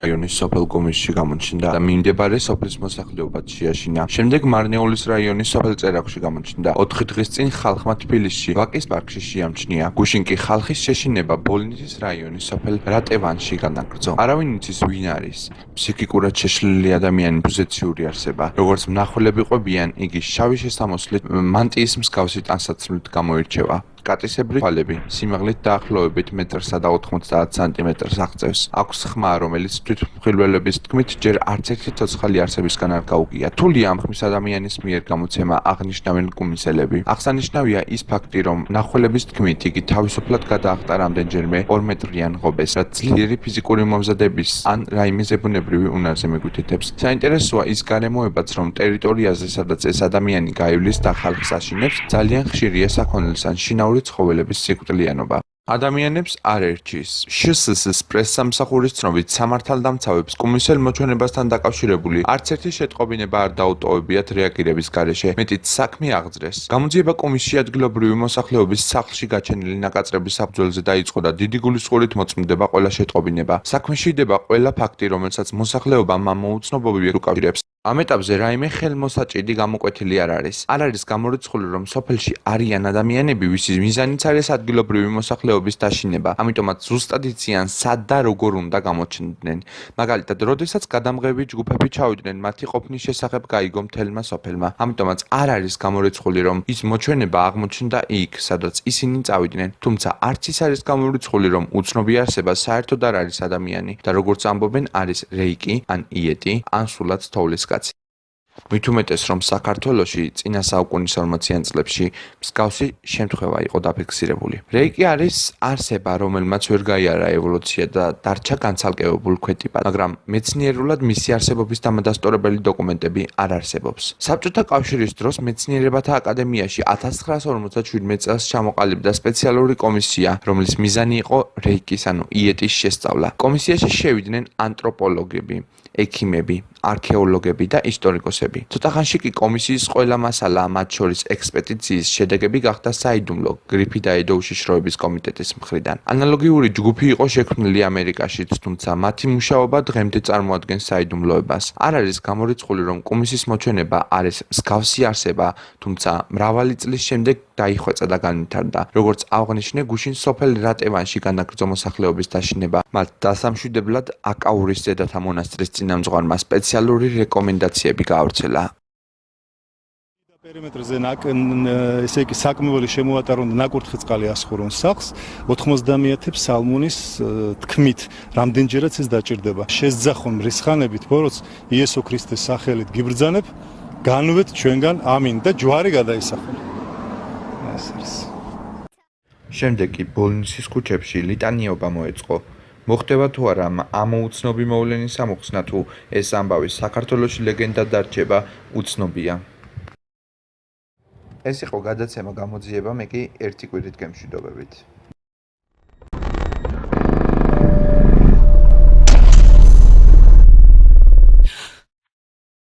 რაიონის სოფელ გომისში გამოჩნდა და მიმდებარე სოფლის მოსახლეობაც შეაშინა. შემდეგ მარნეულის რაიონის სოფელ წერაქვში გამოჩნდა. 4 დღის წინ ხალხმა თბილისში ვაკის პარკში შეამჩნია. გუშინ კი ხალხის შეშინება ბოლნისის რაიონის სოფელ რატევანში განაგრძო. არავინ იცის ვინ არის. ფსიქიკურად შეშლილი ადამიანი პოზიციური არსება. როგორც მნახველები ყვებიან, იგი შავი შესამოსლით მანტიის მსგავსი ტანსაცმლით გამოირჩევა. კატისებრი თვალები, სიმაღლით დაახლოებით 1.90 სანტიმეტრს აღწევს. აქვს ხმა, რომელიც თვითმხილველების თქმით ჯერ არც ერთი ცოცხალი არსებისგან არ გაუგია. რთულია ამ ხმის ადამიანის მიერ გამოცემა აღნიშნავენ კუმისელები. აღსანიშნავია ის ფაქტი, რომ მნახველების თქმით იგი თავისუფლად გადაახტა რამდენჯერმე 2 მეტრიან ღობეს, რაც ძლიერი ფიზიკური მომზადების ან რაიმე ზებუნებრივი უნარზე მიგვითითებს. საინტერესოა ის გარემოებაც, რომ ტერიტორიაზე, სადაც ეს ადამიანი გაივლის და ხალხს აშინებს, ძალიან ხშირია საქონლის ან შინაური ცხოველების სიკვდილიანობა. ადამიანებს არ ერჩის. შსს პრესსამსახურის ცნობით სამართალდამცავებს კუმისელ მოჩვენებასთან დაკავშირებული არც ერთი შეტყობინება არ დაუტოვებიათ რეაგირების გარეშე, მეტიც საქმე აღძრეს. გამოძიება კუმისში ადგილობრივი მოსახლეობის სახლში გაჩენილი ნაკაწრების საფუძველზე დაიწყო და დიდი გულისწყრით მოწმდება ყველა შეტყობინება. საქმე შედება ყველა ფაქტი, რომელსაც მოსახლეობამ ამ მოუცნობობებით უკავშირებს. ამ ეტაპზე რაიმე ხელმოსაჭიდი გამოკვეთილი არ არის. არ არის გამორიცხული, რომ სოფელში არიან ადამიანები, ვისის მიზანიც არის ადგილობრივი მოსახლეობის დაშინება. ამიტომაც ზუსტად იციან, სად და როგორ უნდა გამოჩნდნენ. მაგალითად, როდესაც გადამღები ჯგუფები ჩავიდნენ, მათი ყოფნის შესახებ გაიგო მთელმა სოფელმა. ამიტომაც არ არის გამორიცხული, რომ ის მოჩვენება აღმოჩნდა იქ, სადაც ისინი წავიდნენ. თუმცა არც ის არის გამორიცხული, რომ უცნობი არსება საერთოდ არ არის ადამიანი და როგორც ამბობენ, არის რეიკი ან იეტი, ან სულაც თოვლის კაცი. მით უმეტეს, რომ საქართველოში წინა საუკუნის 40-იან წლებში მსგავსი შემთხვევა იყო დაფიქსირებული. რეიკი არის არსება, რომელმაც ვერ გაიარა ევოლუცია და დარჩა განცალკევებულ ქვეტიპად, მაგრამ მეცნიერულად მისი არსებობის დამადასტურებელი დოკუმენტები არ არსებობს. საბჭოთა კავშირის დროს მეცნიერებათა აკადემიაში 1957 წელს ჩამოყალიბდა სპეციალური კომისია, რომლის მიზანი იყო რეიკის ანუ იეტის შესწავლა. კომისიაში შევიდნენ ანთროპოლოგები, ექიმები, არქეოლოგები და ისტორიკოსები. ცოტა ხანში კი კომისიის ყველა მასალა, მათ შორის ექსპედიციის შედეგები გახდა საიდუმლო გრიფი და ედოუში შროების კომიტეტის მხრიდან. ანალოგიური ჯგუფი იყო შექმნილი ამერიკაშიც, თუმცა მათი მუშაობა დღემდე წარმოადგენს საიდუმლოებას. არ არის გამორიცხული, რომ კუმისის მოჩვენება არის მსგავსი არსება, თუმცა მრავალი წლის შემდეგ დაიხვეწა და განვითარდა. როგორც აღნიშნე, გუშინ სოფელ რატევანში განაგრძო მოსახლეობის დაშინება. მათ დასამშვიდებლად აკაურის დედათა მონასტრის წინამძღვარმა სპეციალური რეკომენდაციები გაავრცელა. პერიმეტრზე ესე იგი საკმეველი შემოატარონ ნაკურთხი წყალი ასხურონ სახლს 90 სალმონის თქმით რამდენჯერაც ეს დაჭირდება. შეზძახონ რისხანებით, ბოროტს იესო ქრისტეს სახელით გიბრძანებ, განვეთ ჩვენგან ამინ და ჯვარი გადაისახონ. ეს არის. შემდეგ კი ბოლნისის ქუჩებში ლიტანიობა მოეწყო. მოხდება თუ არა ამ უცნობი მოვლენის ამოხსნა თუ ეს ამბავი საქართველოში ლეგენდად დარჩება, უცნობია. ეს იყო გადაცემა გამოძიება, მე კი ერთი კვირით გემშვიდობებით.